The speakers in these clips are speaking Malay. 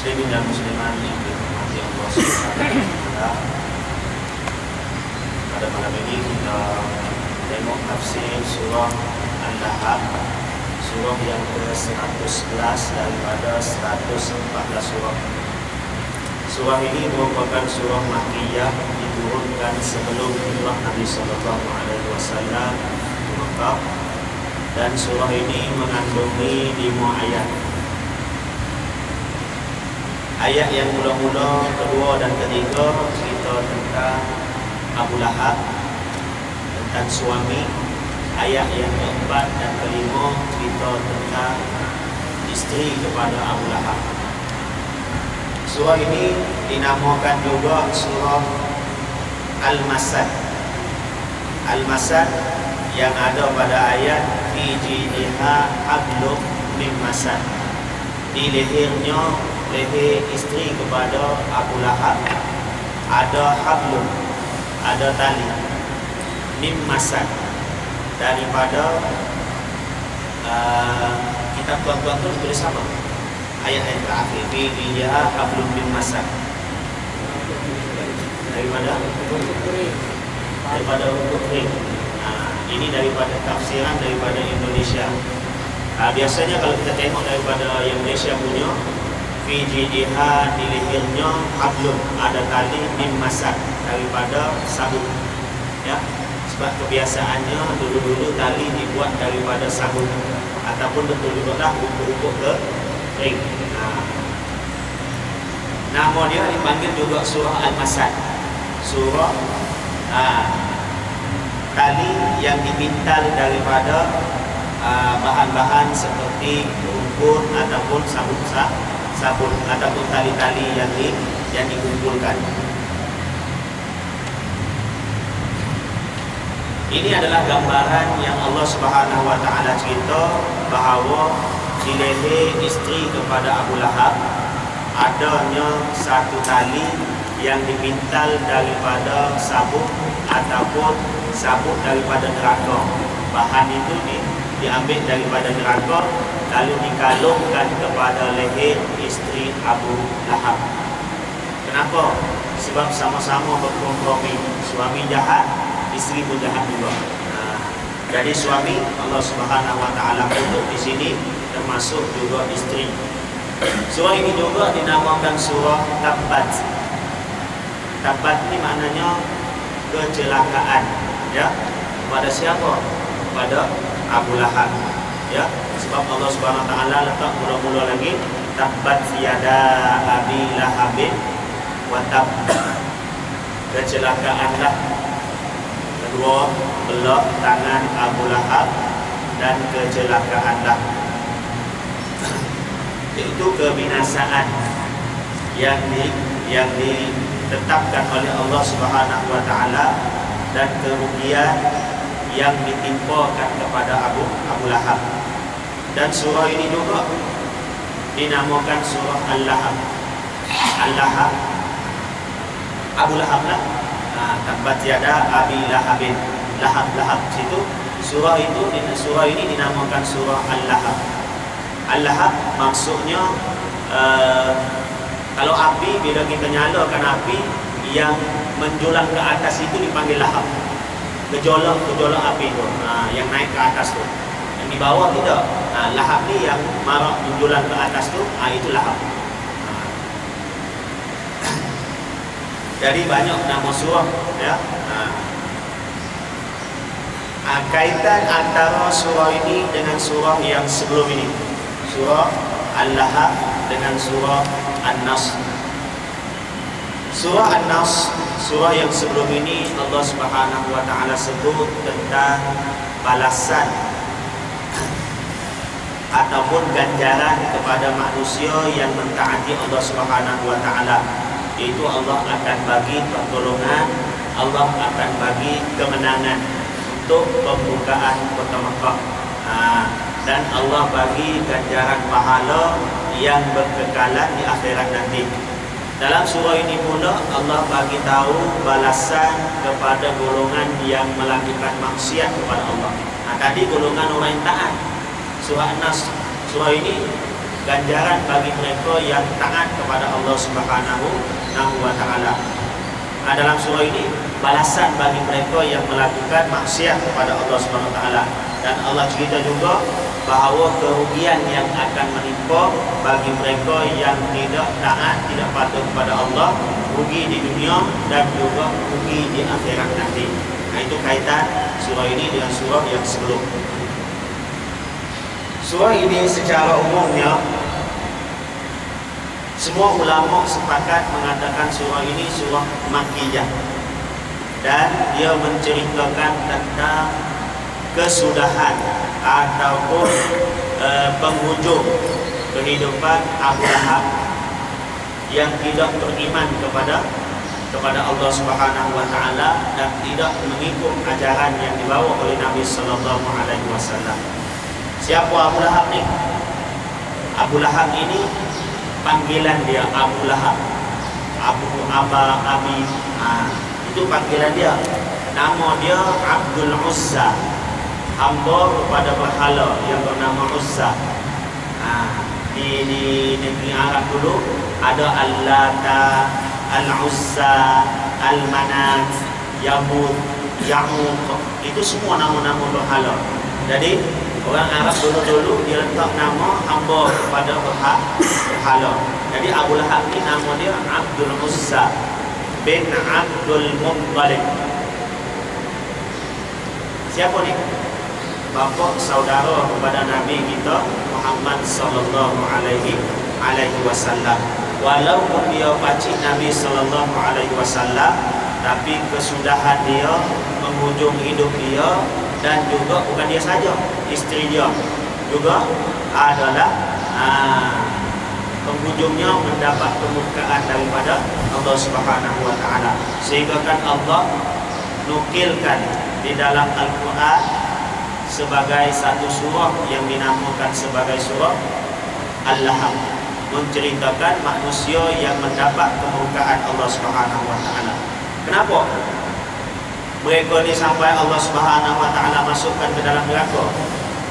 Muslimin dan muslimat yang dirahmati Allah Subhanahu wa taala. Pada malam ini kita tengok tafsir surah Al-Lahab, surah yang ke-111 daripada 114 surah. Surah ini merupakan surah Makkiyah, diturunkan sebelum hijrah Nabi sallallahu alaihi wasallam ke Makkah, dan surah ini mengandungi 5 ayat. Ayat yang mula-mula, kedua dan ketiga cerita tentang Abu Lahab, tentang suami. Ayat yang keempat dan kelima cerita tentang isteri kepada Abu Lahab. Surah ini dinamakan juga surah Al-Masad. Al-Masad yang ada pada ayat fi jidha hablum min masad. Di lehernya, leher isteri kepada Abu Lahab, ada hablum, ada tali, min masad, daripada kitab tuan-tuan tu tulis sama ayat-ayat terakhir, fi jidha hablum min masad, daripada untuk kering. Ini daripada tafsiran daripada Indonesia. Biasanya kalau kita tengok daripada yang Malaysia punya, fi jidha, di lehernya, hablum, ada tali, min masad, daripada sabun. Ya, sebab kebiasaannya dulu-dulu tali dibuat daripada sabun ataupun betul-betul lah ukur-ukur ke ring. Nama dia dipanggil juga surah Al-Masad, surah tali yang dipintal daripada bahan-bahan seperti rumput ataupun sabun ataupun tali-tali yang dikumpulkan. Ini adalah gambaran yang Allah Subhanahu wa taala cerita bahawa di leher isteri kepada Abu Lahab adanya satu tali yang dipintal daripada sabun ataupun sabuk daripada neraka. Bahan itu diambil daripada neraka, lalu dikalungkan kepada leher isteri Abu Lahab. Kenapa? Sebab sama-sama berkompromi. Suami jahat, isteri pun jahat juga. Jadi suami Allah Subhanahu wa taala kutuk di sini, termasuk juga isteri. Surah ini juga dinamakan surah Tabbat. Tabbat ini maknanya kecelakaan, ya. Kepada siapa? Kepada Abu Lahab, ya. Sebab Allah Subhanahu wa taala letak mula-mula lagi tabbat yada abi lahabin wa tab. Kecelakaanlah kedua belah tangan Abu Lahab, dan kecelakaanlah itu kebinasaan yang ditetapkan oleh Allah Subhanahu wa taala, dan kerugian yang ditimpakan kepada Abu Lahab. Dan surah ini juga dinamakan surah Al-Lahab. Al-Lahab, Abu Lahab lah. Tabbat yada abi lahabin, lahab situ. Surah ini dinamakan surah Al-Lahab. Al-Lahab maksudnya kalau api, bila kita nyalakan api, yang menjulang ke atas itu dipanggil lahab. Gejolak api tu, yang naik ke atas tu. Yang di bawah tidak. Lahab ni yang marak menjulang ke atas tu, itu lahab. Jadi banyak nama surah, ya. Kaitan antara surah ini dengan surah yang sebelum ini, surah Al-Lahab dengan surah An-Nas. Surah An-Nas, surah yang sebelum ini, Allah Subhanahu wa taala sebut tentang balasan ataupun ganjaran kepada manusia yang mentaati Allah Subhanahu wa taala. Iaitu Allah akan bagi pertolongan, Allah akan bagi kemenangan untuk pembukaan kota Makkah. dan Allah bagi ganjaran pahala yang berkekalan di akhirat nanti. Dalam surah ini pula Allah bagi tahu balasan kepada golongan yang melakukan maksiat kepada Allah. Tadi golongan orang yang taat. Surah An-Nas, surah ini ganjaran bagi mereka yang taat kepada Allah Subhanahu wa taala. Dalam surah ini balasan bagi mereka yang melakukan maksiat kepada Allah Subhanahu wa taala. Dan Allah cerita juga bahawa kerugian yang akan menimpa bagi mereka yang tidak taat, tidak patuh kepada Allah, rugi di dunia dan juga rugi di akhirat nanti. Itu kaitan surah ini dengan surah yang sebelum. Surah ini secara umumnya semua ulama sepakat mengatakan surah ini surah Makkiyah, dan dia menceritakan tentang kesudahan ataupun penghujung kehidupan Abu Lahab yang tidak beriman kepada Allah Subhanahu wa taala dan tidak mengikut ajaran yang dibawa oleh Nabi sallallahu alaihi wasallam. Siapa Abu Lahab ni? Abu Lahab ini panggilan dia Abu Lahab. Abi. Itu panggilan dia. Nama dia Abdul Uzza, hamba kepada berhala yang bernama Uzza. Di negeri Arab dulu ada Al-Lata, Al-Uzza, Al-Manat, Yamud, Ya'uq. Itu semua nama-nama berhala. Jadi orang Arab dulu dia letak nama hamba kepada berhala. Jadi Abu Lahab ni nama dia Abdul Uzza bin Abdul Muttalib. Siapa ni? Bapa saudara kepada Nabi kita Muhammad sallallahu alaihi wasallam. Walaupun dia pacik Nabi sallallahu alaihi wasallam, tapi kesudahan dia, penghujung hidup dia, dan juga bukan dia saja, isteri dia juga adalah penghujungnya mendapat kemurkaan daripada Allah Subhanahu wa taala. Sehingga kan Allah nukilkan di dalam Al-Quran sebagai satu surah yang dinamakan sebagai surah Al-Lahab, menceritakan manusia yang mendapat kemurkaan Allah Subhanahu wa taala. Kenapa mereka ni sampai Allah Subhanahu wa taala masukkan ke dalam neraka?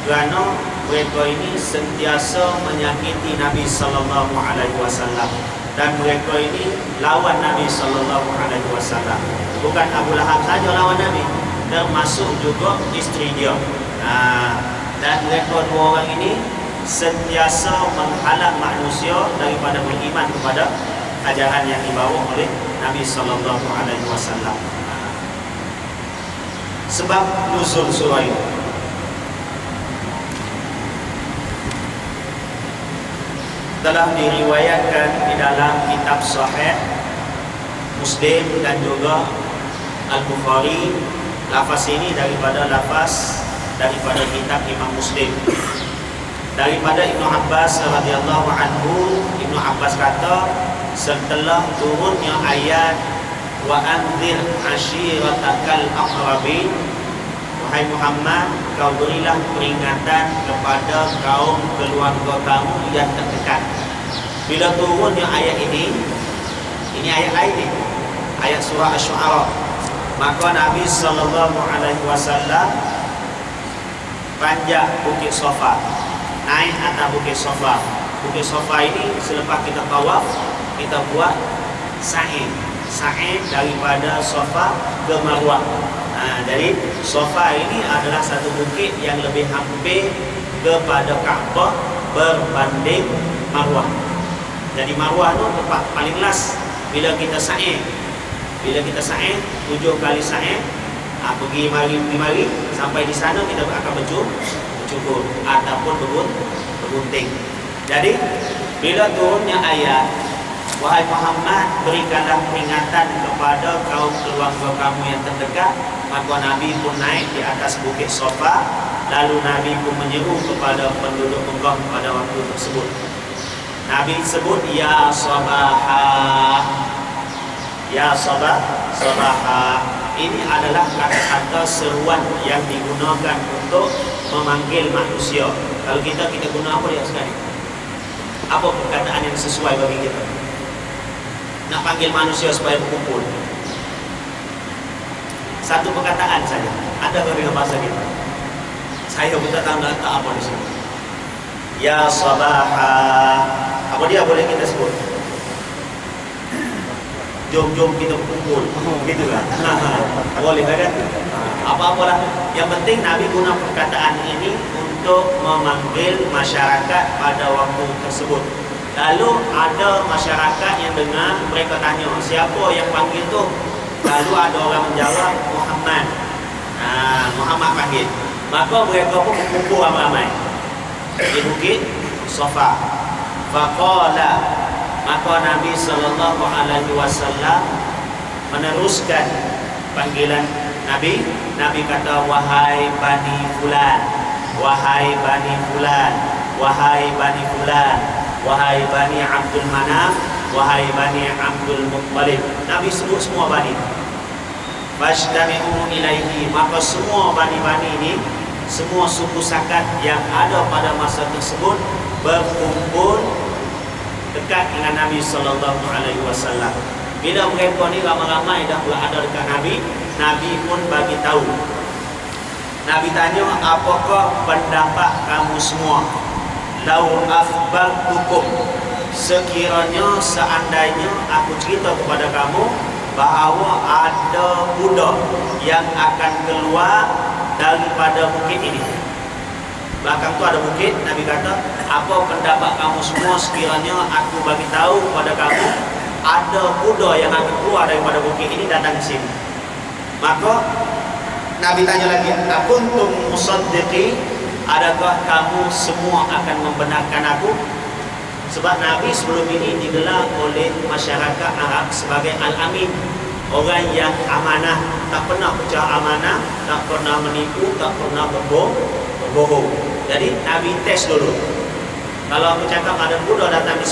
Kerana mereka ini sentiasa menyakiti Nabi sallallahu alaihi wasallam, dan mereka ini lawan Nabi sallallahu alaihi wasallam. Bukan Abu Lahab saja lawan Nabi, termasuk juga isteri dia. Dan mereka dua orang ini sentiasa menghalang manusia daripada beriman kepada ajaran yang dibawa oleh Nabi sallallahu alaihi wasallam. Sebab nuzul surah ini, telah diriwayatkan di dalam kitab Sahih Muslim dan juga Al-Bukhari. Lafaz ini daripada kitab Imam Muslim. Daripada Ibnu Abbas radhiyallahu anhu, Ibnu Abbas kata, setelah turunnya ayat wa anzir ashiratakal aqrabin, wahai Muhammad, kau berilah peringatan kepada kaum keluarga kamu yang terdekat. Bila turunnya ayat ini ayat lain ni, ayat surah Asy-Syu'ara, maka Nabi sallallahu alaihi wasallam panjat Bukit Safa, naik atas Bukit Safa. Bukit Safa ini selepas kita tawaf, kita buat sa'i daripada Safa ke Marwah. Jadi Safa ini adalah satu bukit yang lebih hampir kepada Kaabah berbanding Marwah. Jadi Marwah itu tempat paling last bila kita sa'i. Bila kita sa'i 7 kali sa'i, pergi mari sampai di sana kita akan bercukur ataupun bergunting. Jadi bila turunnya ayat, wahai Muhammad, berikanlah peringatan kepada kaum keluarga kamu yang terdekat, maka Nabi pun naik di atas Bukit Safa. Lalu Nabi pun menyeru kepada penduduk Mekah pada waktu tersebut. Nabi sebut ya sabaha, ya sabaha. Ini adalah kata-kata seruan yang digunakan untuk memanggil manusia. Kalau kita guna apa dia sekali? Apa perkataan yang sesuai bagi kita? Nak panggil manusia supaya berkumpul. Satu perkataan saja. Ada dengan bahasa kita. Saya pun tak tahu nak apa di sini. Ya sabaha. Apa dia boleh kita sebut? Jom kita berkumpul. Gitulah. Boleh kan? Apa-apalah. Yang penting Nabi guna perkataan ini untuk memanggil masyarakat pada waktu tersebut. Lalu ada masyarakat yang dengar, mereka tanya, siapa yang panggil tu? Lalu ada orang menjawab, Muhammad. Muhammad panggil. Maka mereka pun berkumpul ramai-ramai di bukit Safa. Faqala, maka Nabi SAW meneruskan panggilan Nabi. Nabi kata, wahai Bani Fulan, wahai Bani Fulan, wahai Bani Fulan, wahai Bani Abdul Manaf, wahai Bani Abdul Muttalib. Nabi sebut semua Bani. Fashtami'u ilaihi, maka semua Bani-Bani ini, semua suku sakat yang ada pada masa tersebut berkumpul dekat dengan Nabi SAW. Bila mereka ni ramai-ramai dah berada dekat Nabi, Nabi pun bagi tahu. Nabi tanya, apakah pendapat kamu semua? Lau akhbartukum, sekiranya seandainya aku cerita kepada kamu bahawa ada budak yang akan keluar daripada bukit ini. Belakang tu ada bukit. Nabi kata, apa pendapat kamu semua sekiranya aku bagi tahu kepada kamu ada budak yang akan keluar daripada bukit ini datang ke sini. Maka Nabi tanya lagi, akuntum musaddiqi, adakah kamu semua akan membenarkan aku? Sebab Nabi sebelum ini digelar oleh masyarakat Arab sebagai Al-Amin, orang yang amanah, tak pernah pecah amanah, tak pernah menipu, tak pernah berbohong. Jadi Nabi tes dulu. Kalau aku cakap ada budak datang di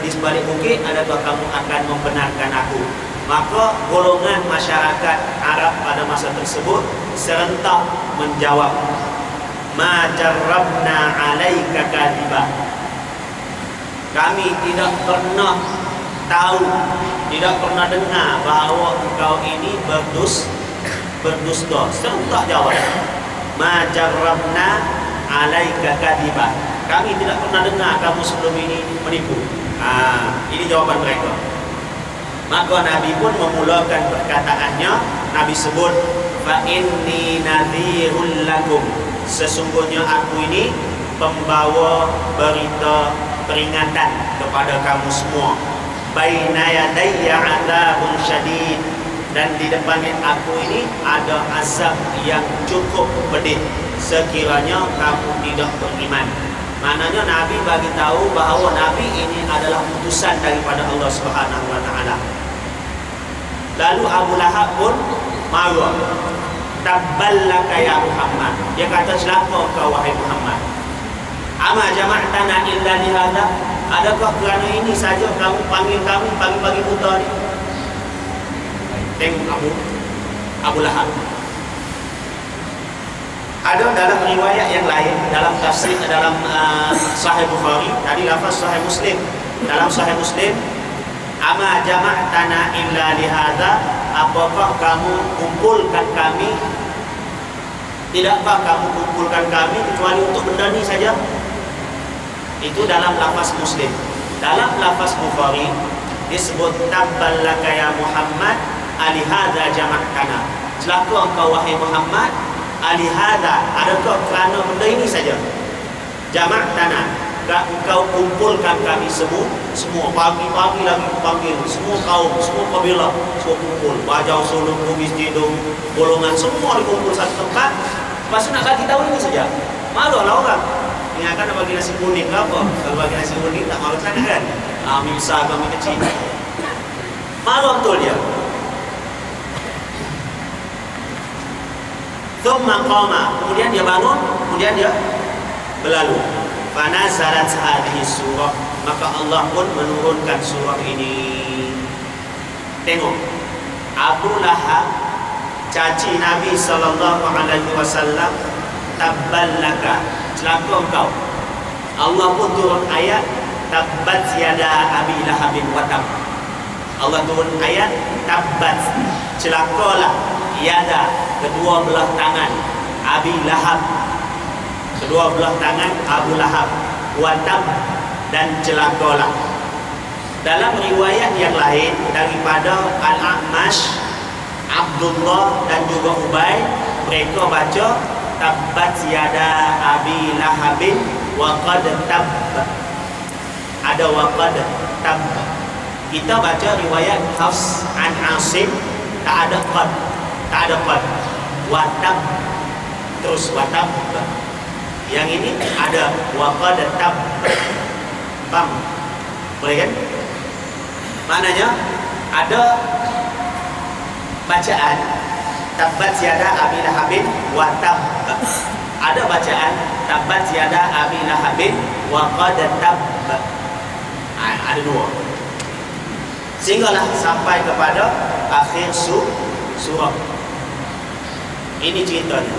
sebalik bukit, adakah kamu akan membenarkan aku? Maka golongan masyarakat Arab pada masa tersebut serentak menjawab, ma jarrabna alaika kadhiba. Kami tidak pernah tahu, tidak pernah dengar bahawa engkau ini berdusta. Serentak jawab, ma jarrabna alaika kadhiba. Kami tidak pernah dengar kamu sebelum ini menipu. Ini jawaban mereka. Maka Nabi pun memulakan perkataannya. Nabi sebut, fa inni nadhirul lakum, sesungguhnya aku ini pembawa berita peringatan kepada kamu semua. Baina yadayya adzabun syadid, dan di depan aku ini ada azab yang cukup pedih sekiranya kamu tidak beriman. Maknanya Nabi bagi tahu bahawa Nabi ini adalah utusan daripada Allah Subhanahu wa taala. Lalu Abu Lahab pun marah. Tabballaka ya Muhammad. Dia kata, celaka kau wahai Muhammad. Ama jama'tana illa lihada, adakah kerana ini saja kamu panggil kami pagi-pagi buta ni? Tengok Abu Lahab. Ada dalam riwayat yang lain, dalam tafsir, dalam Sahih Bukhari, tadi lafaz Sahih Muslim. Dalam Sahih Muslim, ama jama'tana illa lihada, apakah kamu kumpulkan kami? Tidakkah kamu kumpulkan kami kecuali untuk benda ni saja? Itu dalam lafaz Muslim. Dalam lafaz Bukhari disebut, tabballaka ya Muhammad alihada jama'tana. Celaka engkau wahai Muhammad, alihada, adakah kerana benda ini saja? Jama'tana, engkau kumpulkan kami semua pagi-pagi lagi panggil semua kaum, semua kabilah, semua kumpul, Bajau, Sulung, Bugis, Tidung, golongan semua dikumpul satu tempat. Lepas tu nak bagi tahu ini saja. Malulah orang. Ingatkan nak bagi nasi kuning ke apa? Kalau bagi nasi kuning tak malu sangat kan? Kami besar, kami kecil. Malu betul dia. Thumma qama, kemudian dia bangun, kemudian dia berlalu. Fanazalat hadhihi surah, maka Allah pun menurunkan surah ini. Tengok, Abu Lahab caci Nabi sallallahu alaihi wasallam, tabballaka, celaka engkau. Allah pun turun ayat tabbat yada abi lahabin wa tab. Allah turun ayat tabbat, celakalah yada, kedua belah tangan, abi lahab, kedua belah tangan Abu Lahab, wa tab, dan celakalah. Dalam riwayat yang lain daripada Al-A'mash, Abdullah dan juga Ubay, mereka baca tabbat yada abi lahabin wa qad tab. Ada wa qad tab. Kita baca riwayat Hafs an Asim, tak ada qad, tak ada qad, wa tab, terus wa tab. Yang ini ada wa qad tab. Paham? Boleh kan? Maknanya ada bacaan tabbat yada abi lahabin wa tab. Ada bacaan tabbat yada abi lahabin wa qad tab. Ada dua. Sehinggalah sampai kepada akhir surah. Ini ceritanya.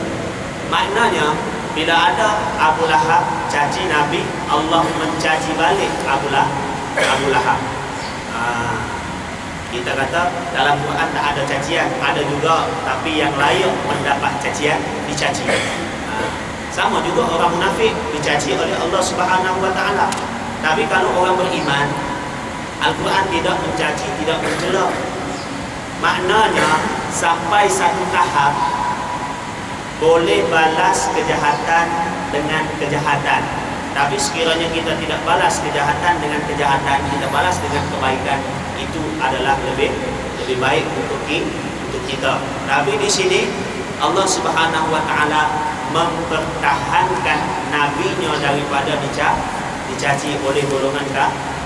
Maknanya bila ada Abu Lahab caci Nabi, Allah mencaci balik Abu Lahab. Kita kata dalam Quran tak ada cacian, ada juga, tapi yang layak mendapat cacian dicaci. Sama juga orang munafik dicaci oleh Allah Subhanahu wa taala. Tapi kalau orang beriman, Al-Quran tidak mencaci, tidak mencela. Maknanya sampai satu tahap boleh balas kejahatan dengan kejahatan. Tapi sekiranya kita tidak balas kejahatan dengan kejahatan, kita balas dengan kebaikan, itu adalah lebih baik untuk kita. Tapi di sini Allah Subhanahu wa taala mempertahankan nabinya daripada dicaci oleh golongan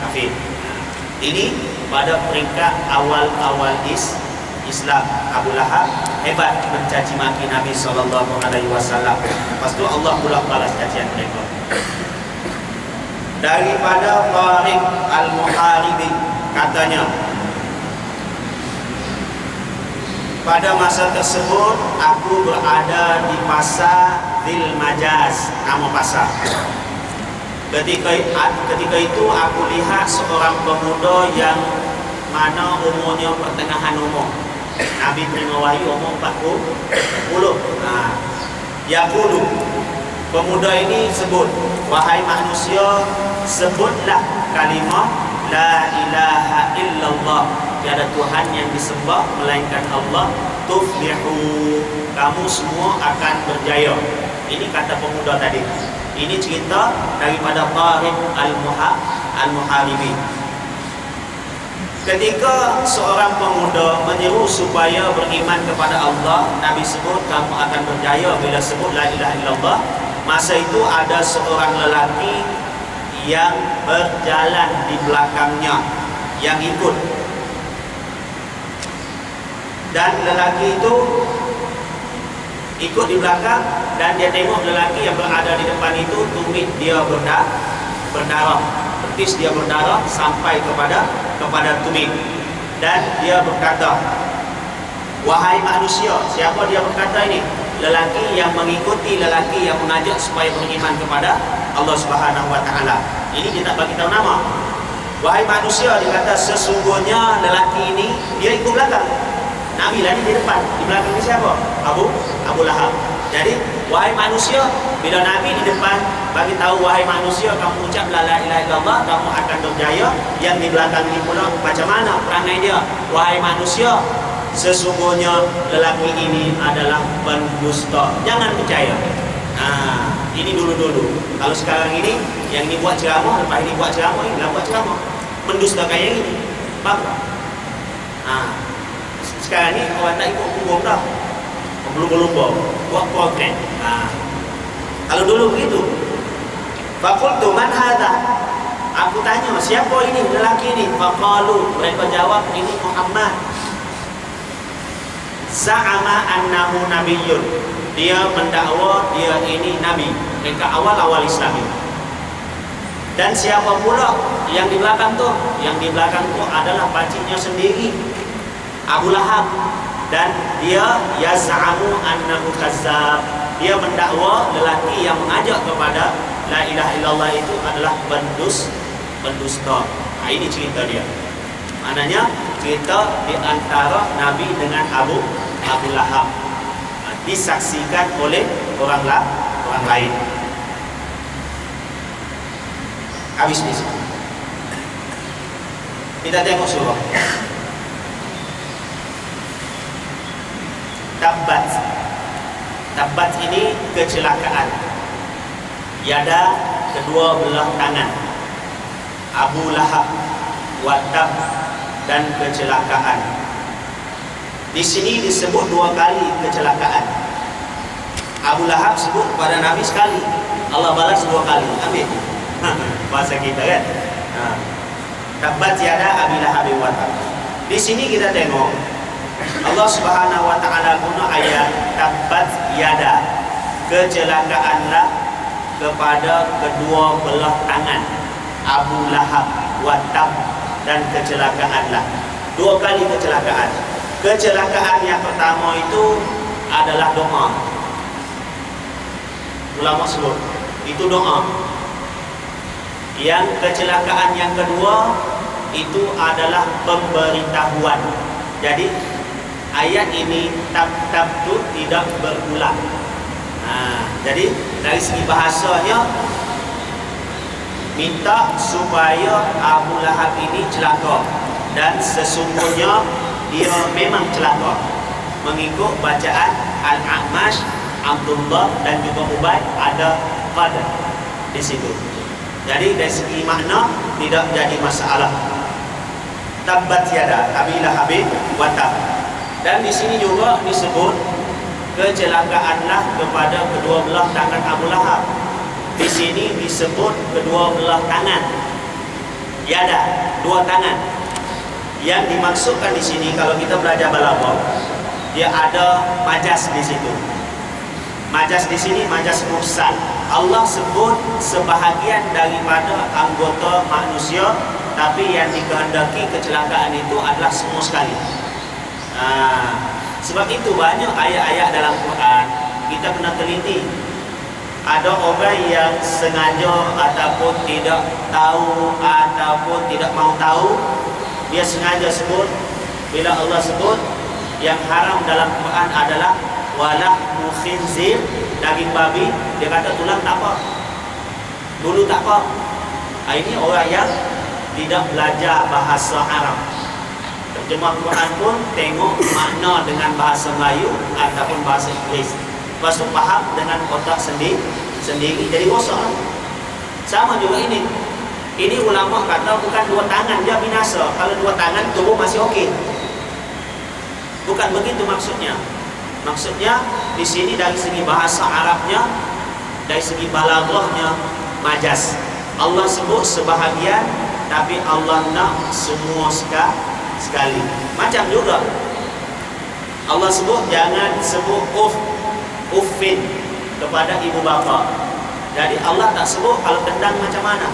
kafir. Ini pada peringkat awal-awal Islam. Abu Lahab hebat mencaci maki Nabi SAW. Lepas tu Allah pula balas cacian mereka. Daripada Tariq Al-Muharibi, katanya, pada masa tersebut aku berada di pasar Dhil Majaz, nama pasar. Ketika itu aku lihat seorang pemuda yang mana umurnya pertengahan umur. Nabi terima wahyu umur 40. Yaqulu, pemuda ini sebut, wahai manusia, sebutlah kalimah la ilaha illallah, tiada Tuhan yang disembah melainkan Allah, tuflihu, kamu semua akan berjaya. Ini kata pemuda tadi. Ini cerita daripada Tariq Al-Muharibi. Ketika seorang pemuda menyeru supaya beriman kepada Allah, Nabi sebut kamu akan berjaya bila sebut la ilaha illallah. Masa itu ada seorang lelaki yang berjalan di belakangnya, yang ikut. Dan lelaki itu ikut di belakang, dan dia tengok lelaki yang berada di depan itu, tumit dia berdarah, betis dia berdarah sampai kepada tumit. Dan dia berkata, wahai manusia. Siapa dia berkata ini? Lelaki yang mengikuti, lelaki yang mengajak supaya beriman kepada Allah Subhanahu wa taala. Ini dia tak bagi tahu nama. Wahai manusia, dia kata sesungguhnya lelaki ini dia ikut belakang. Nabi lah ni di depan, di belakang ni siapa? Abu Lahab. Jadi wahai manusia, bila Nabi di depan bagi tahu wahai manusia, kamu ucap la ilaha illallah, kamu akan berjaya. Yang di belakang ni pula macam mana perangai dia? Wahai manusia, sesungguhnya lelaki ini adalah pendusta, jangan percaya. Ini dulu-dulu. Kalau sekarang ini, yang ini buat ceramah, lepas ini buat ceramah, ini lah buat ceramah, mendustakan yang ini. Faham tak? Sekarang ni orang tak ikut hukum dah, berlumba-lumba buat program. Kalau dulu begitu. Faqultu man hadha, aku tanya siapa ini lelaki ini? Faqalu, mereka jawab ini Muhammad. Za'ama annahu nabiyyun, dia mendakwa dia ini nabi. Mereka awal-awal Islam ini. Dan siapa pula yang di belakang tu? Yang di belakang tu adalah pakciknya sendiri, Abu Lahab. Dan dia yaz'amu annahu kazzab, dia mendakwa lelaki yang mengajak kepada la ilaha illallah itu adalah pendusta. Ini cerita dia. Maknanya cerita di antara Nabi dengan Abu Lahab, disaksikan oleh orang lain. Habis di sini. Kita tengok surah. Tabbat ini kecelakaan. Yada kedua belah tangan. Abu Lahab, watab dan kecelakaan. Di sini disebut 2 kali kecelakaan. Abu Lahab sebut kepada Nabi sekali, Allah balas 2 kali. Ambil bahasa kita kan. Tabbat yada Abi Lahab wa tab. Di sini kita tengok Allah Subhanahu wa taala guna ayat tabbat yada, kecelakaanlah kepada kedua belah tangan Abu Lahab wa tab, dan kecelakaanlah. 2 kali kecelakaan. Kecelakaan yang pertama itu adalah doa. Ulama sebut itu doa. Yang kecelakaan yang kedua itu adalah pemberitahuan. Jadi ayat ini tab itu tidak berulang. Jadi dari segi bahasanya minta supaya Abu Lahab ini celaka, dan sesungguhnya dia memang celaka mengikut bacaan Al-A'mash, Abdullah dan juga Ubay ada pada di situ. Jadi dari segi makna tidak jadi masalah. Tabbat yada Abi Lahab wa tab. Dan di sini juga disebut kecelakaanlah kepada kedua belah tangan Abu Lahab. Di sini disebut kedua belah tangan. Yada, 2 tangan. Yang dimaksudkan di sini kalau kita belajar balaghah, dia ada majas di situ. Majas di sini majas mursal. Allah sebut sebahagian daripada anggota manusia, tapi yang dikehendaki kecelakaan itu adalah semua sekali. Sebab itu banyak ayat-ayat dalam Quran kita kena teliti. Ada orang yang sengaja ataupun tidak tahu ataupun tidak mau tahu, dia sengaja sebut. Bila Allah sebut yang haram dalam Quran adalah walahmu khinzir, daging babi, dia kata tulang tak apa, bulu tak apa. Ini orang yang tidak belajar bahasa Arab. Terjemah Quran pun tengok makna dengan bahasa Melayu ataupun bahasa Inggeris, lepas tu faham dengan otak sendiri, jadi rosak. Sama juga ini. Ini ulama kata bukan 2 tangan dia binasa. Kalau 2 tangan tubuh masih okey. Bukan begitu maksudnya. Maksudnya di sini dari segi bahasa Arabnya, dari segi balaghahnya majas. Allah sebut sebahagian, tapi Allah nak semua sekali. Macam juga Allah sebut jangan sebut uffin kepada ibu bapa. Jadi Allah tak sebut kalau tendang macam mana.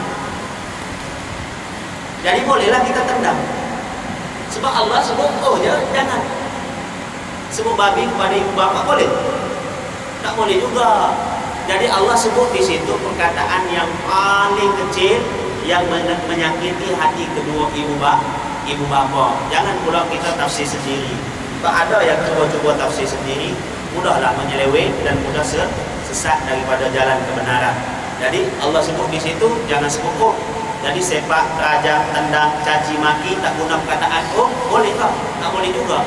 Jadi bolehlah kita tendang. Sebab Allah sebut jangan. Sebut babi kepada ibu bapa boleh? Tak boleh juga. Jadi Allah sebut di situ perkataan yang paling kecil yang menyakiti hati kedua ibu bapa. Jangan pula kita tafsir sendiri. Tak ada yang cuba-cuba tafsir sendiri, mudahlah menyeleweng dan mudah sesat daripada jalan kebenaran. Jadi Allah sebut di situ jangan sebut Jadi sepak, terajang, tendang, caci maki tak guna perkataan boleh tak? Tak boleh juga.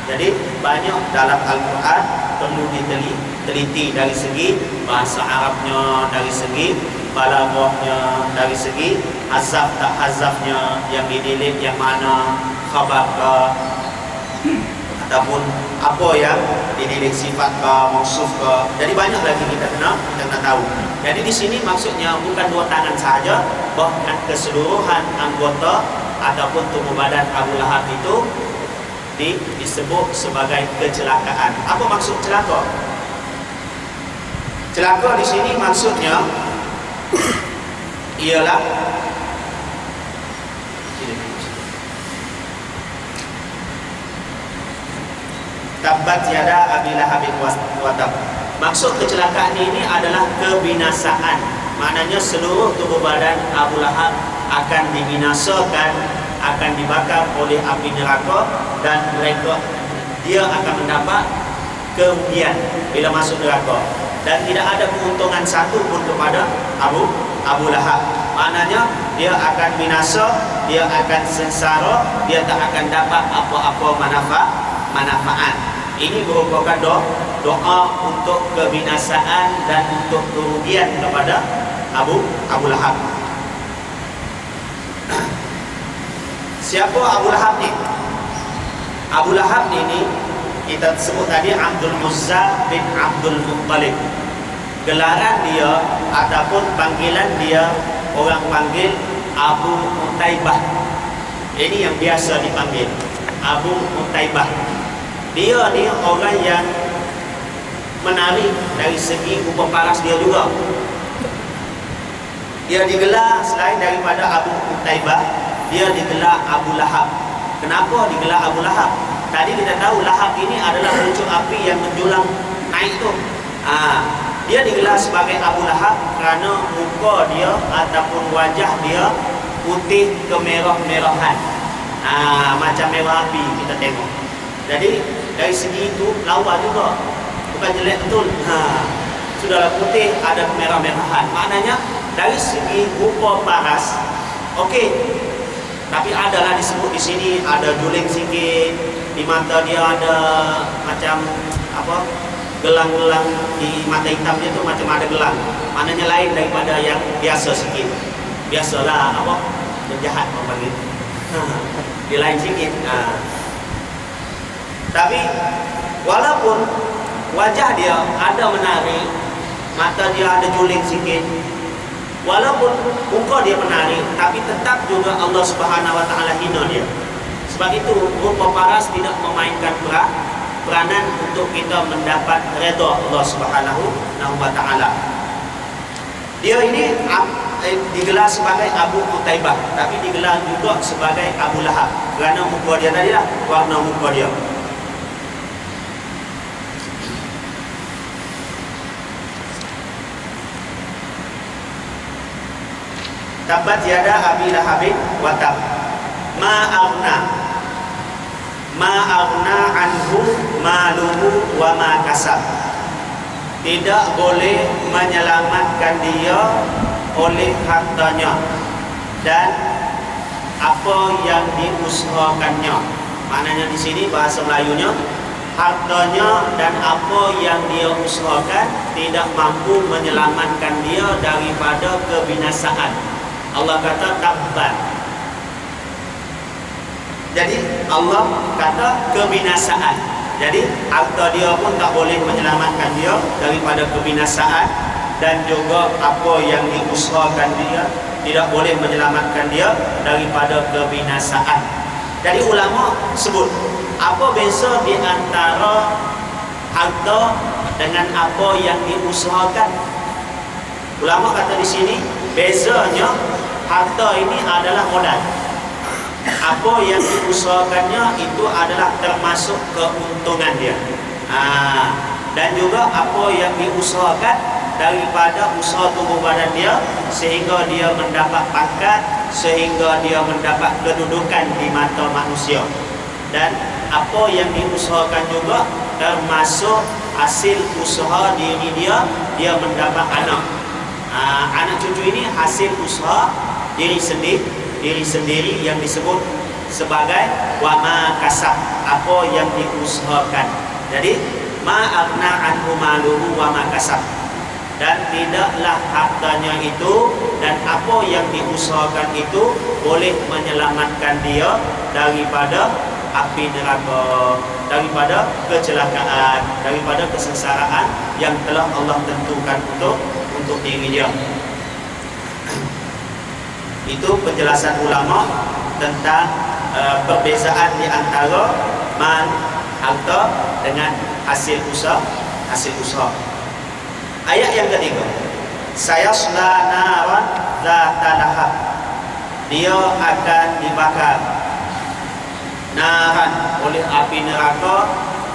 Jadi banyak dalam Al-Quran perlu diteliti dari segi bahasa Arabnya, dari segi balaghahnya, dari segi hazaf tak hazafnya, yang didelete yang mana, khabar ke ataupun apa yang didelete, sifat ke, mausuf ke. Jadi banyak lagi kita kena tahu. Jadi di sini maksudnya bukan 2 tangan sahaja, bahkan keseluruhan anggota ataupun tubuh badan Abu Lahab itu disebut sebagai kecelakaan. Apa maksud celaka? Celaka di sini maksudnya ialah tabbat yada Abi Lahab wa tab. Maksud kecelakaan ini adalah kebinasaan. Maknanya seluruh tubuh badan Abu Lahab akan dibinasakan, akan dibakar oleh api neraka, dan dia akan mendapat kerugian bila masuk neraka, dan tidak ada keuntungan satu pun kepada Abu Lahab. Maknanya dia akan binasa, dia akan sengsara, dia tak akan dapat apa-apa manfaat. Ini merupakan doa untuk kebinasaan dan untuk kerugian kepada Abu Lahab. Siapa Abu Lahab ni? Abu Lahab ini kita sebut tadi Abdul Uzza bin Abdul Muttalib. Gelaran dia ataupun panggilan dia, orang panggil Abu Utaibah. Ini yang biasa dipanggil Abu Utaibah. Dia ni orang yang menarik dari segi rupa paras dia juga. Dia digelar selain daripada Abu Utaibah, dia digelar Abu Lahab. Kenapa digelar Abu Lahab? Tadi kita tahu Lahab ini adalah puncak api yang menjulang naik tu. Dia digelar sebagai Abu Lahab kerana muka dia ataupun wajah dia putih kemerah-merahan. Macam merah api kita tengok. Jadi dari segi itu lawa juga, bukan jelek betul. Sudahlah putih, ada kemerah-merahan. Maknanya dari segi rupa paras okey. Tapi adalah disebut di sini ada juling sikit, di mata dia ada macam apa? Gelang-gelang di mata hitam dia tu macam ada gelang. Maknanya lain daripada yang biasa sikit. Biasalah apa? Penjahat orang panggil. Dia lain sikit. Tapi walaupun wajah dia ada menarik, mata dia ada juling sikit, walaupun muka dia menarik, tapi tetap juga Allah Subhanahu Wa Taala hina dia. Sebab itu rupa paras tidak memainkan peranan untuk kita mendapat redha Allah Subhanahu Wa Taala. Dia ini digelar sebagai Abu Utaibah, tapi digelar juga sebagai Abu Lahab kerana muka dia tadi lah, warna muka dia. Tabat yada Abi Lahabin wa tab. Ma aghna anhu maluhu wa ma kasab. Tidak boleh menyelamatkan dia oleh hartanya dan apa yang diusahakannya. Maknanya di sini bahasa Melayunya, hartanya dan apa yang dia usahakan tidak mampu menyelamatkan dia daripada kebinasaan. Allah kata tabbat. Jadi Allah kata kebinasaan. Jadi harta dia pun tak boleh menyelamatkan dia daripada kebinasaan, dan juga apa yang diusahakan dia tidak boleh menyelamatkan dia daripada kebinasaan. Jadi ulama sebut apa beza di antara harta dengan apa yang diusahakan. Ulama kata di sini bezanya, harta ini adalah modal. Apa yang diusahakannya itu adalah termasuk keuntungan dia. Dan juga apa yang diusahakan daripada usaha tubuh badan dia, sehingga dia mendapat pangkat, sehingga dia mendapat kedudukan di mata manusia. Dan apa yang diusahakan juga termasuk hasil usaha diri dia, dia mendapat anak. Anak cucu ini hasil usaha diri sendiri yang disebut sebagai wa ma kasab, apa yang diusahakan. Jadi ma aghna anhu maluhu wa ma kasab, dan tidaklah hartanya itu dan apa yang diusahakan itu boleh menyelamatkan dia daripada api neraka, daripada kecelakaan, daripada kesengsaraan yang telah Allah tentukan untuk diri dia. Itu penjelasan ulama tentang perbezaan di antara mal, harta dengan hasil usaha. Ayat yang ketiga, sayasla naran dzata lahab. Dia akan dibakar naran oleh api neraka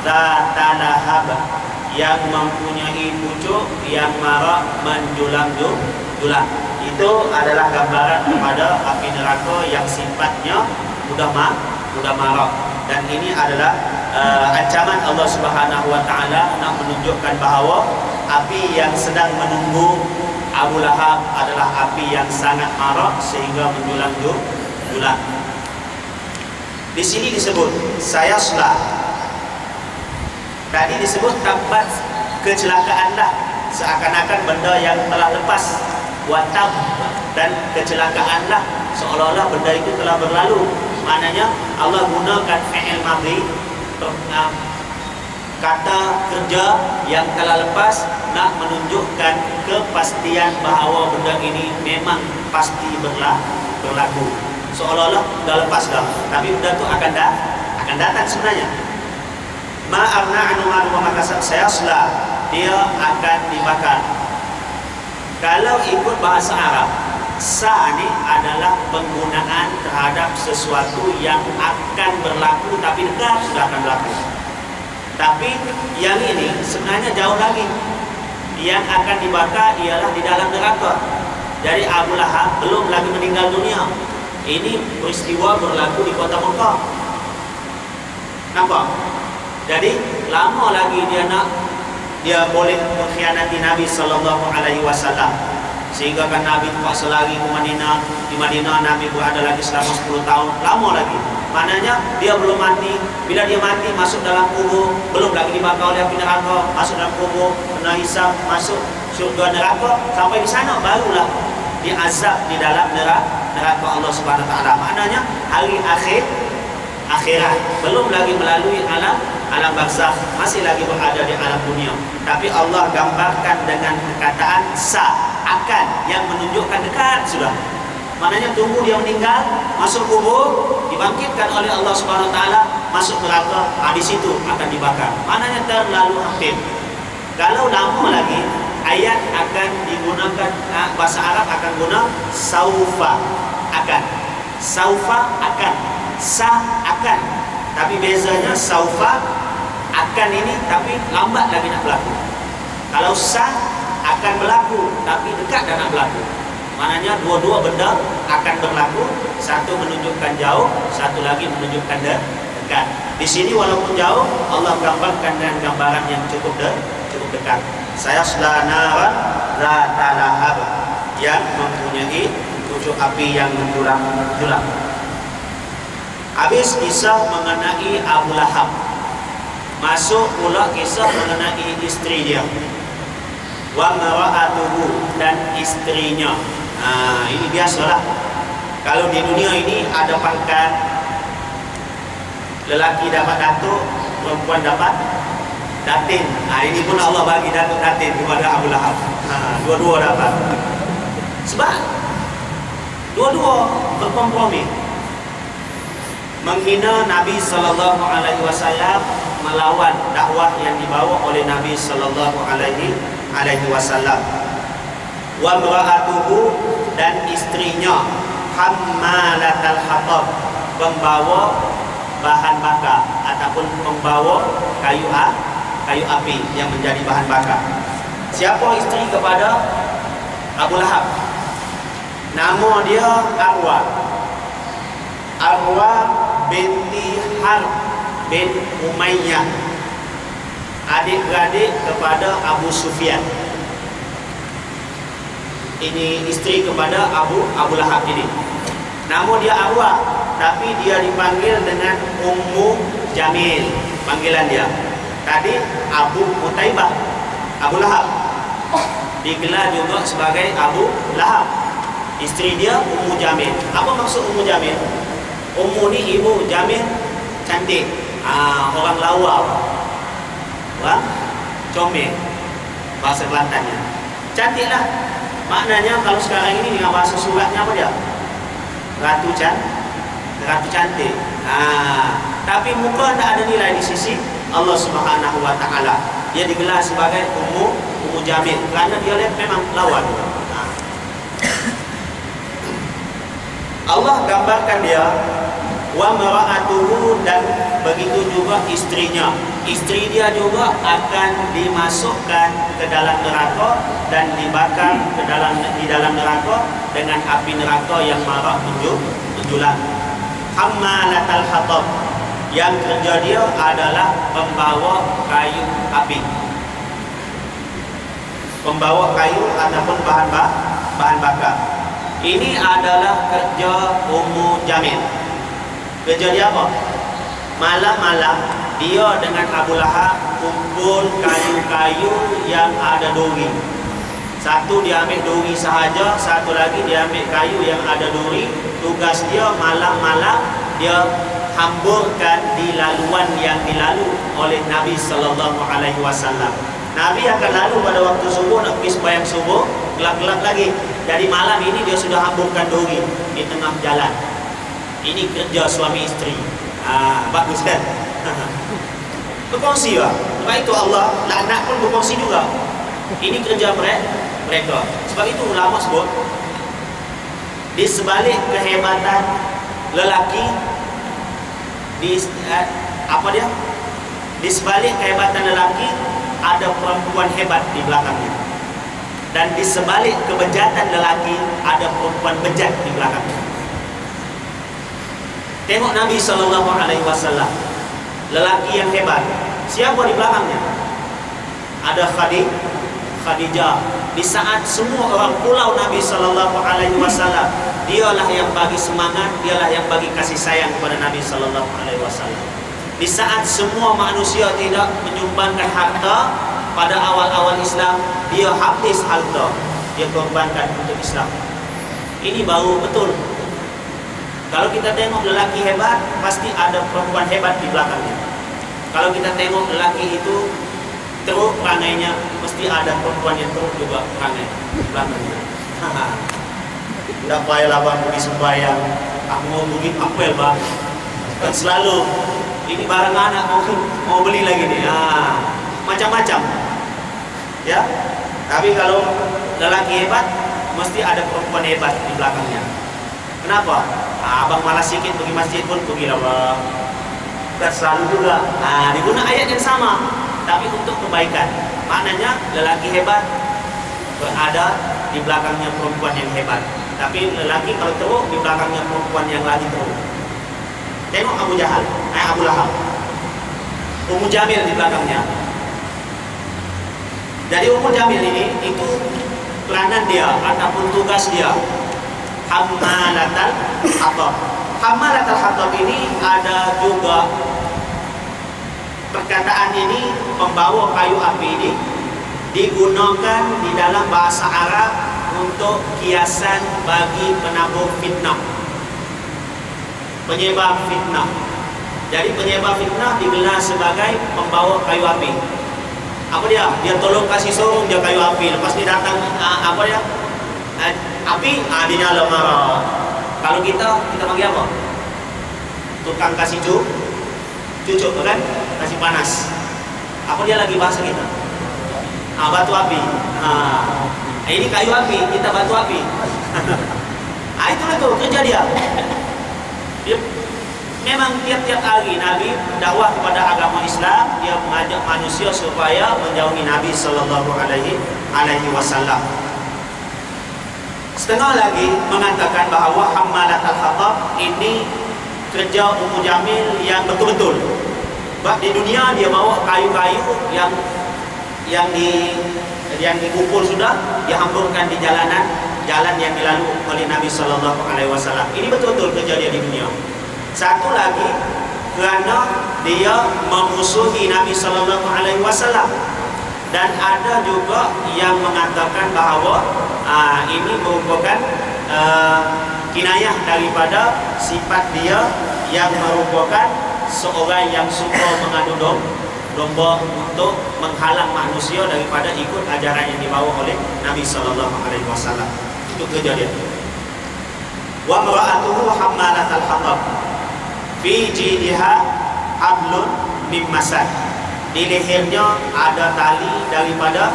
dzata lahab, yang mempunyai pucuk yang marak menjulang-julang. Itu adalah gambaran kepada api neraka yang sifatnya mudah marak. Dan ini adalah ancaman Allah Subhanahu wa taala nak menunjukkan bahawa api yang sedang menunggu Abu Lahab adalah api yang sangat marak sehingga menjulang-julang. Di sini disebut sayasla. Tadi disebut tempat kecelakaanlah, seakan-akan benda yang telah lepas, watab, dan kecelakaanlah seolah-olah benda itu telah berlalu. Maknanya Allah gunakan fi'il madhi, kata kerja yang telah lepas, nak menunjukkan kepastian bahawa benda ini memang pasti berlaku. Seolah-olah dah lepas dah, tapi benda itu akan datang sebenarnya. Ma'arna anu wa makasab sayasla, dia akan dibakar. Kalau ikut bahasa Arab, sa ni adalah penggunaan terhadap sesuatu yang akan berlaku tapi dekat sudah akan berlaku. Tapi yang ini sebenarnya jauh lagi. Yang akan dibakar ialah di dalam neraka. Jadi Abu Lahab belum lagi meninggal dunia. Ini peristiwa berlaku di kota Mekah. Nampak? Jadi lama lagi dia boleh mengkhianati Nabi SAW. Sehingga kan Nabi terpaksa lari ke Madinah. Di Madinah Nabi berada lagi selama 10 tahun. Lama lagi. Maknanya dia belum mati. Bila dia mati masuk dalam kubur, belum lagi dibakar oleh api neraka, masuk dalam kubur, kena hisab, masuk syurga neraka. Sampai di sana barulah diazab di dalam neraka Allah Subhanahu Wa Taala. Maknanya hari akhirat, belum lagi melalui alam barzakh, masih lagi berada di alam dunia. Tapi Allah gambarkan dengan perkataan sa, akan, yang menunjukkan dekat sudah. Maknanya tunggu dia meninggal, masuk kubur, dibangkitkan oleh Allah Subhanahu Wa Taala, masuk neraka, di situ akan dibakar. Maknanya terlalu hampir. Kalau lama lagi, ayat akan digunakan, bahasa Arab akan guna saufa, akan. Saufa akan, sa akan. Tapi bezanya saufa akan ini tapi lambat lagi nak berlaku. Kalau sa akan berlaku tapi dekat dah nak berlaku. Maknanya dua-dua benda akan berlaku, satu menunjukkan jauh, satu lagi menunjukkan dekat. Di sini walaupun jauh, Allah gambarkan dengan gambaran yang cukup dekat. Sayasla naran zata lahab, yang mempunyai pucuk api yang menjulang. Habis kisah mengenai Abu Lahab, masuk pula kisah mengenai isteri dia, wa mara'atuhu, dan istrinya. Ini biasalah. Kalau di dunia ini ada pangkat, lelaki dapat datuk, perempuan dapat datin. Ini pun Allah bagi datuk datin kepada Abu Lahab. Dua-dua dapat. Sebab dua-dua berkompromi. Menghina Nabi SAW, melawan dakwah yang dibawa oleh Nabi SAW. Wa mra'atuhu, dan istrinya, hammalatal hatab, pembawa bahan bakar ataupun pembawa kayu api yang menjadi bahan bakar. Siapa isteri kepada Abu Lahab? Nama dia Arwa binti Harb bin Umayyah, adik-beradik kepada Abu Sufyan. Ini isteri kepada Abu Lahab ini. Nama dia Arwa, tapi dia dipanggil dengan Ummu Jamil, panggilan dia. Tadi Abu Mutaibah, Abu Lahab, digelar juga sebagai Abu Lahab. Isteri dia Ummu Jamil. Apa maksud Ummu Jamil? Ummu ni ibu, Jamil cantik. Orang lawa, orang comel, bahasa Kelantannya. Cantiklah. Maknanya kalau sekarang ini dengan bahasa suratnya apa dia? Ratu cantik. Tapi muka tak ada nilai di sisi Allah Subhanahu Wa Taala. Dia digelar sebagai Ummu Jamil kerana dia lihat memang lawan. Allah gambarkan dia Wa mara'atuhu, dan begitu juga istrinya. Istri dia juga akan dimasukkan ke dalam neraka dan dibakar di dalam neraka dengan api neraka yang marak menjulang. Hammalatal hatab, yang kerja dia adalah pembawa kayu api. Pembawa kayu ataupun bahan bakar. Ini adalah kerja Ummu Jamil. Kerja dia apa? Malam-malam dia dengan Abu Lahab kumpul kayu-kayu yang ada duri. Satu dia ambil duri sahaja, satu lagi dia ambil kayu yang ada duri. Tugas dia malam-malam dia hamburkan di laluan yang dilalu oleh Nabi sallallahu alaihi wasallam. Nabi akan lalu pada waktu subuh, nak pergi sembahyang subuh, gelap-gelap lagi. Jadi malam ini dia sudah hamburkan duri di tengah jalan. Ini kerja suami isteri. Bagus kan? Berkongsi lah. Sebab itu Allah, laknat pun berkongsi juga. Ini kerja mereka. Sebab itu ulama sebut, di sebalik kehebatan lelaki, di sebalik kehebatan lelaki ada perempuan hebat di belakangnya. Dan di sebalik kebejatan lelaki ada perempuan bejat di belakangnya. Tengok Nabi SAW, lelaki yang hebat. Siapa di belakangnya? Ada Khadijah. Di saat semua orang pulau Nabi SAW, dialah yang bagi semangat, dialah yang bagi kasih sayang kepada Nabi SAW. Di saat semua manusia tidak menyumbangkan harta, pada awal-awal Islam, dia habis harta, dia korbankan untuk Islam. Ini baru betul. Kalau kita tengok lelaki hebat, pasti ada perempuan hebat di belakangnya. Kalau kita tengok lelaki itu teruk perangainya, mesti ada perempuan yang teruk juga perangai di belakangnya. Tak payahlah bang pergi sembahyang, aku mau pergi apel bang. Dan selalu ini barang anak mau beli lagi nih. Macam-macam. Ya. Tapi kalau lelaki hebat, mesti ada perempuan hebat di belakangnya. Kenapa? Abang malas sikit pergi masjid pun pergilah bang. Dan selalu juga. Diguna ayat yang sama, tapi untuk kebaikan. Maknanya lelaki hebat berada di belakangnya perempuan yang hebat. Tapi lelaki kalau teruk, di belakangnya perempuan yang lagi teruk. Tengok Abu Lahab. Ummu Jamil di belakangnya. Jadi Ummu Jamil ini, itu peranan dia ataupun tugas dia. Hammalatal hatab. Hammalatal hatab ini ada juga perkataan ini, pembawa kayu api ini digunakan di dalam bahasa Arab untuk kiasan bagi penabur fitnah, penyebar fitnah. Jadi penyebar fitnah digelar sebagai pembawa kayu api. Apa dia? Dia tolong kasih sorong dia kayu api. Lepas dia datang api, dinyala marah. Kalau kita panggil apa? Tukang kasih cucuk kan? Kasih panas. Apa dia lagi bahasa kita? Batu api. Ini kayu api, kita batu api. Itulah tuh kerja dia. Dia memang tiap-tiap hari Nabi dakwah kepada agama Islam, dia mengajak manusia supaya menjauhi Nabi sallallahu alaihi wasallam. Setengah lagi mengatakan bahawa hammalatul hatab ini kerja Ummu Jamil yang betul-betul. Sebab di dunia dia bawa kayu-kayu yang dikumpul sudah dihamburkan di jalan yang dilalui oleh Nabi sallallahu alaihi wasallam. Ini betul-betul kerja dia di dunia. Satu lagi kerana dia memusuhi Nabi sallallahu alaihi wasallam. Dan ada juga yang mengatakan bahawa ini merupakan kinayah daripada sifat dia yang merupakan seorang yang suka mengadu domba untuk menghalang manusia daripada ikut ajaran yang dibawa oleh Nabi sallallahu alaihi wasallam. Itu kerja dia. Wa mar'atuhu hammalatal hatab fi jidha hablum min masad. Di lehernya ada tali daripada,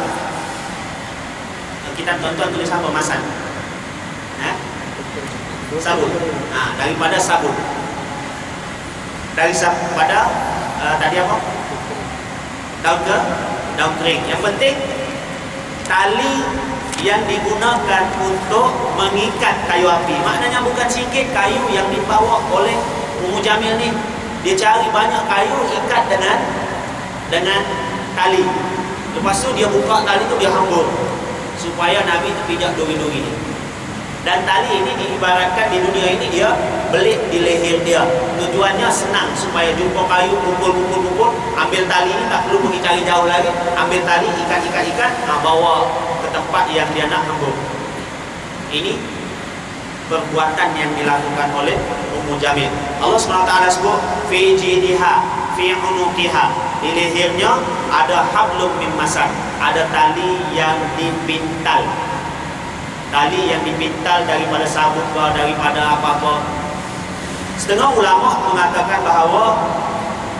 kita tuan-tuan tulis apa masad? Sabun. Daripada sabun. pada tadi apa? Daun kering. Yang penting tali yang digunakan untuk mengikat kayu api. Maknanya bukan sikit kayu yang dibawa oleh Ummu Jamil ni. Dia cari banyak kayu, ikat dengan tali. Lepas tu dia buka tali tu, dia hambur supaya Nabi terpijak duri-duri ni. Dan tali ini diibaratkan di dunia ini dia belit di leher dia. Tujuannya senang supaya jumpa kayu, kumpul, ambil tali ini, tak perlu pergi cari jauh lagi. Ambil tali, ikat, bawa ke tempat yang dia nak hambur. Ini perbuatan yang dilakukan oleh Ummu Jamil. Allah SWT sebut fi jidiha, fi unuqiha. Di lehernya ada hablum min masad, ada tali yang dipintal. Tali yang dipintal daripada sabut ke, daripada apa-apa. Setengah ulama mengatakan bahawa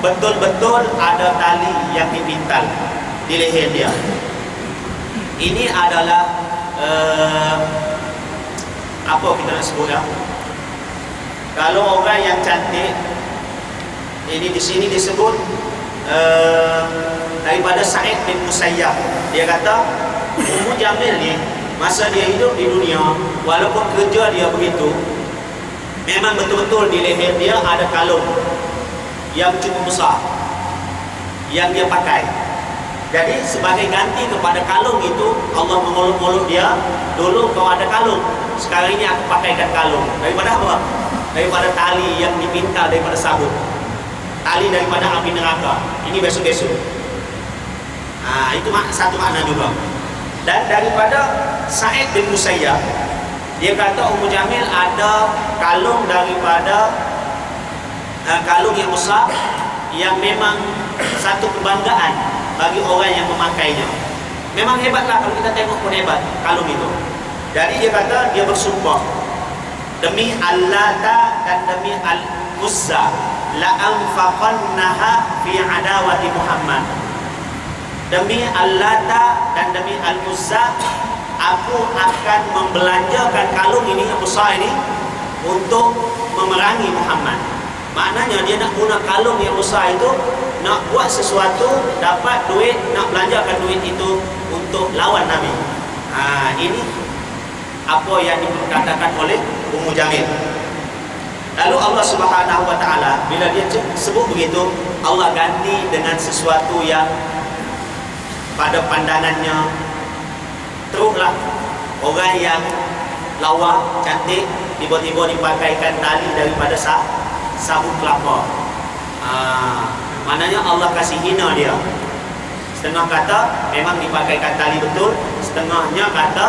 betul-betul ada tali yang dipintal di leher dia. Ini adalah apa kita nak sebut ya? Kalau orang yang cantik, ini di sini disebut daripada Sa'id bin Musayyab. Dia kata Ummu Jamil ni masa dia hidup di dunia, walaupun kerja dia begitu, memang betul-betul di leher dia ada kalung yang cukup besar yang dia pakai. Jadi sebagai ganti kepada kalung itu, Allah mengolok-olok dia, dulu kau ada kalung, sekarang ini aku pakaikan kalung. Daripada apa? Daripada tali yang dipintal daripada sabut, tali daripada api neraka. Ini besok-besok. Itu satu makna juga. Dan daripada Sa'id bin Musayyab, dia kata Ummu Jamil ada kalung daripada kalung yang besar, yang memang satu kebanggaan bagi orang yang memakainya. Memang hebatlah, kalau kita tengok pun hebat kalung itu. Jadi dia kata, dia bersumpah demi Al-Lata dan demi Al-Uzza, la anfaqannaha fi adawati Muhammad. Demi Al-Lata dan demi Al-Uzza, aku akan membelanjakan kalung ini yang besar ini untuk memerangi Muhammad. Maknanya dia nak guna kalung yang besar itu, nak buat sesuatu, dapat duit, nak belanjakan duit itu untuk lawan Nabi. Ini apa yang dikatakan oleh Ummu Jamil. Lalu Allah Subhanahu wa taala bila dia sebut begitu, Allah ganti dengan sesuatu yang pada pandangannya teruklah. Orang yang lawa, cantik, tiba-tiba dipakaikan tali daripada sabut kelapa. Maknanya Allah kasih hina dia. Setengah kata memang dipakaikan tali betul, setengahnya kata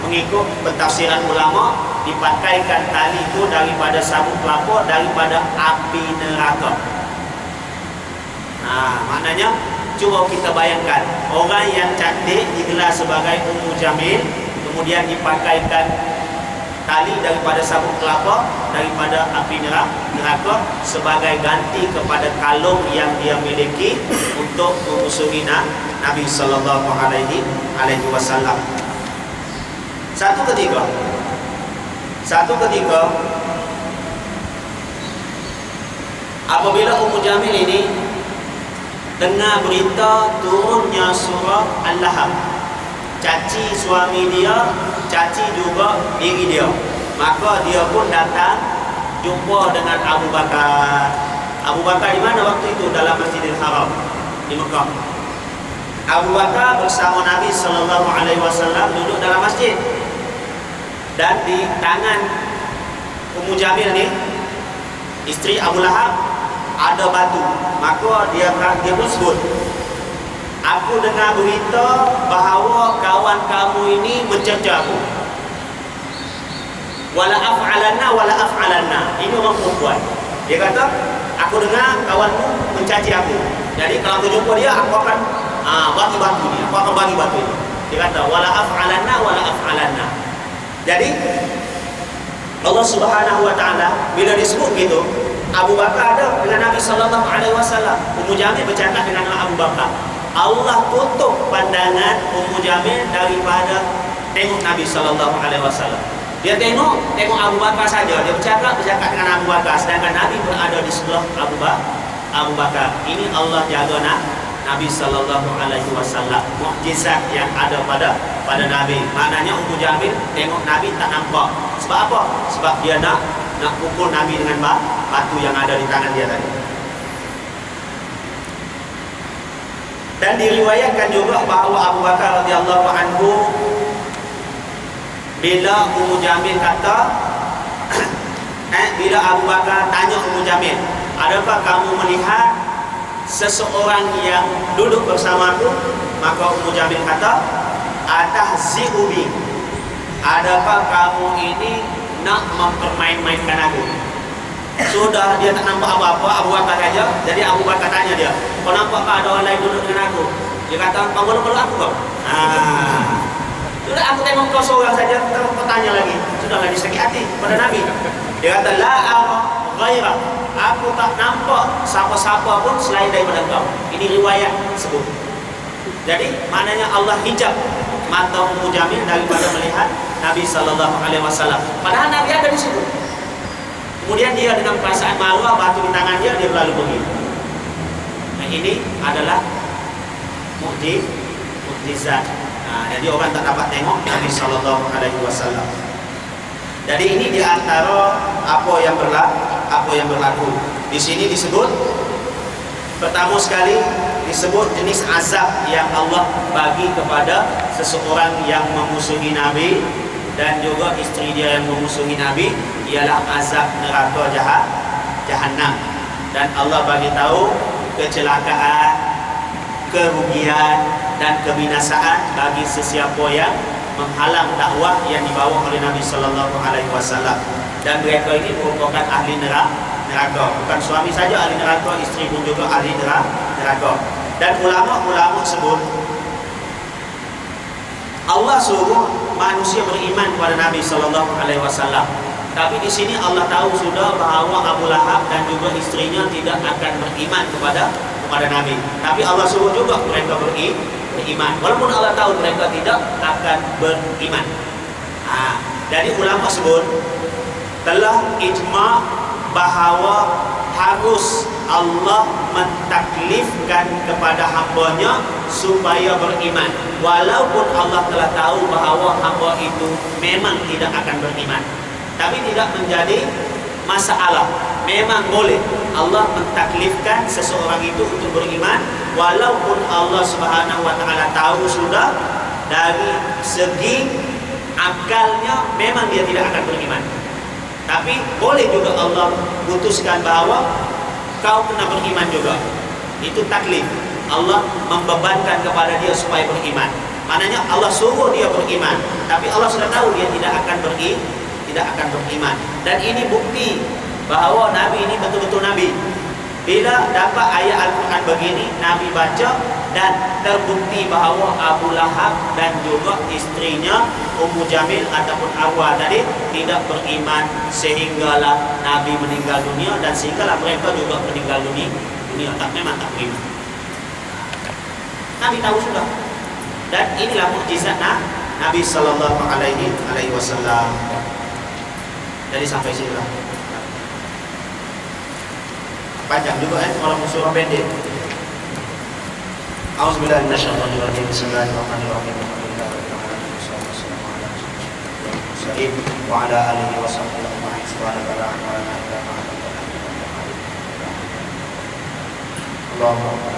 mengikut pentafsiran ulama, dipakaikan tali itu daripada sabut kelapa, daripada api neraka. Maknanya cuba kita bayangkan, orang yang cantik digelar sebagai Ummu Jamil, kemudian dipakaikan tali daripada sabut kelapa, daripada api neraka sebagai ganti kepada kalung yang dia miliki untuk memusuhi Nabi sallallahu alaihi wasallam. Satu ketika apabila Ummu Jamil ini dengar berita turunnya surah Al-Lahab, caci suami dia, caci juga diri dia, maka dia pun datang jumpa dengan Abu Bakar. Abu Bakar di mana waktu itu? Dalam Masjidil Haram di Mekah. Abu Bakar bersama Nabi sallallahu alaihi wasallam duduk dalam masjid, dan di tangan Ummu Jamil ni, isteri Abu Lahab, ada batu. Maka dia pun sebut, aku dengar berita bahawa kawan kamu ini mencerca aku. Wala af'alanna. Ini orang perempuan. Dia kata, aku dengar kawanmu mencaci aku. Jadi kalau aku jumpa dia, aku akan bagi batu ni. Aku akan bagi batu ini. Dia kata, wala af'alanna. Jadi Allah Subhanahu wa taala bila disebut gitu, Abu Bakar ada dengan Nabi sallallahu alaihi wasallam. Ummu Jamil bercakap dengan Abu Bakar. Allah tutup pandangan Ummu Jamil daripada tengok Nabi sallallahu alaihi wasallam. Dia tengok Abu Bakar saja, dia bercakap dengan Abu Bakar, sedangkan Nabi berada di sebelah Abu Bakar. Ini Allah jaga Nabi sallallahu alaihi wasallam, mukjizat yang ada pada Nabi. Maknanya Ummu Jamil tengok Nabi tak nampak. Sebab apa? Sebab dia nak pukul Nabi dengan batu yang ada di tangan dia tadi. Dan diriwayatkan juga bahawa Abu Bakar radhiyallahu anhu bila Ummu Jamil kata bila Abu Bakar tanya Ummu Jamil, adakah kamu melihat seseorang yang duduk bersamaku? Maka Ummu Jamil kata, atahzi'u bi, adakah kamu ini nak mempermain-mainkan aku? Sudah dia tak nampak apa-apa, Abu Bakar saja. Jadi Abu Bakar tanya dia, kau nampak tak ada orang lain duduk dengan aku? Dia kata, kau belum aku kau? Sudah aku tengok kau seorang saja, kau tanya lagi. Sudahlah, disakit hati pada Nabi. Dia kata, la ara ghaira, aku tak nampak siapa-siapa pun selain daripada kau. Ini riwayat sebut. Jadi maknanya Allah hijab mata Ummu Jamil daripada melihat Nabi sallallahu alaihi wasallam. Padahal Nabi ada di situ. Kemudian dia dengan perasaan malu, batu di tangan dia berlalu pergi. Nah, ini adalah mukjizat. Jadi orang tak dapat tengok Nabi sallallahu alaihi wasallam. Jadi ini di antara apa yang berlaku. Di sini disebut pertama sekali disebut jenis azab yang Allah bagi kepada seseorang yang memusuhi Nabi dan juga isteri dia yang memusuhi Nabi, ialah azab neraka jahanam. Dan Allah bagi tahu kecelakaan, kerugian dan kebinasaan bagi sesiapa yang menghalang dakwah yang dibawa oleh Nabi sallallahu alaihi wasallam. Dan mereka ini merupakan ahli neraka. Bukan suami saja ahli neraka, isteri pun juga ahli neraka. Dan ulama-ulama sebut Allah suruh manusia beriman kepada Nabi sallallahu alaihi wasallam. Tapi di sini Allah tahu sudah bahawa Abu Lahab dan juga istrinya tidak akan beriman kepada Nabi. Tapi Allah suruh juga mereka beriman, walaupun Allah tahu mereka tidak akan beriman. Jadi ulama sebut telah ijma' bahawa harus Allah mentaklifkan kepada hambanya supaya beriman, walaupun Allah telah tahu bahawa hamba itu memang tidak akan beriman. Tapi tidak menjadi masalah. Memang boleh Allah mentaklifkan seseorang itu untuk beriman, walaupun Allah Subhanahu wa taala tahu sudah dari segi akalnya memang dia tidak akan beriman. Tapi boleh juga Allah putuskan bahawa kau kena beriman juga. Itu taklif. Allah membebankan kepada dia supaya beriman. Maknanya Allah suruh dia beriman, tapi Allah sudah tahu dia tidak akan beriman. Dan ini bukti bahawa Nabi ini betul-betul Nabi. Bila dapat ayat Al-Quran begini, Nabi baca dan terbukti bahawa Abu Lahab dan juga istrinya Ummu Jamil ataupun Arwah tadi tidak beriman, sehinggalah Nabi meninggal dunia dan sehinggalah mereka juga meninggal dunia. Memang tak beriman. Nabi tahu sudah. Dan inilah mukjizat Nabi sallallahu alaihi wasallam. Jadi sampai sini lah. Panjang juga walaupun surah pendek. Auzubillahi minasyaitonir rajim. Bismillahirrahmanirrahim. Wa ala alihi wa sahbihi ajma'in. Subhanaka la ilma lana illa ma 'allamtana. Allahumma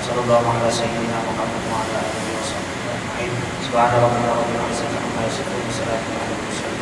sallallahu alaihi wasallam Muhammad wa ala alihi wa sahbihi ajma'in. Subhana rabbika rabbil izzati amma yasifun wa salamun 'alal mursalin.